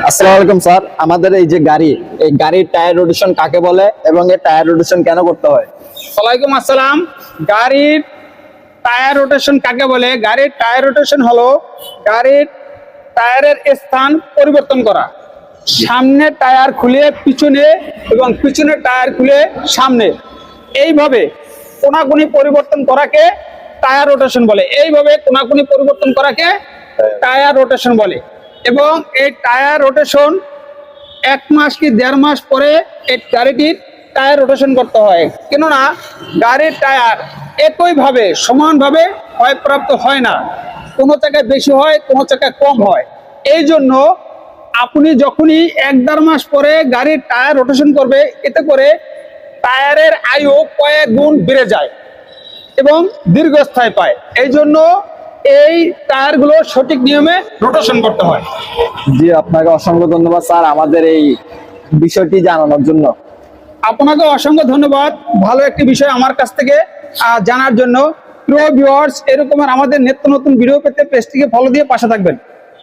আসসালামু আলাইকুম স্যার, আমাদের এই যে গাড়ি, এই গাড়ির টায়ার রোটেশন কাকে বলে এবং এই টায়ার রোটেশন কেন করতে হয়? ওয়ালাইকুম আসসালাম। গাড়ির টায়ার রোটেশন কাকে বলে? গাড়ির টায়ার রোটেশন হলো গাড়ির টায়ারের স্থান পরিবর্তন করা। সামনে টায়ার খুলে পিছনে এবং পিছনের টায়ার খুলে সামনে, এইভাবে কোনাকুনি পরিবর্তন করাকে টায়ার রোটেশন বলে। এইভাবে কোনাকুনি পরিবর্তন করাকে টায়ার রোটেশন বলে। এবং এই টায়ার রোটেশন 1 মাস কি 1.5 মাস পরে এই গাড়িটির টায়ার রোটেশন করতে হয়, কেননা গাড়ির টায়ার একইভাবে সমানভাবে ক্ষয়প্রাপ্ত হয় না, কোনো জায়গায় বেশি হয়, কোনো জায়গায় কম হয়। এই জন্য আপনি যখনই 1-1.5 মাস পরে গাড়ির টায়ার রোটেশন করবে, এতে করে টায়ারের আয়ু কয়েক গুণ বেড়ে যায় এবং দীর্ঘস্থায়ী পায়। এই জন্য এই টায়ারগুলো সঠিক নিয়মে রোটেশন করতে হয়। জি, আপনাকে অসংখ্য ধন্যবাদ স্যার আমাদের এই বিষয়টি জানানোর জন্য। আপনাকে অসংখ্য ধন্যবাদ ভালো একটি বিষয় আমার কাছ থেকে জানার জন্য। প্রিয় ভিউয়ার্স, এরকমের আমাদের নিত্য নতুন ভিডিও পেতে পেজটিকে ফলো দিয়ে পাশে থাকবেন।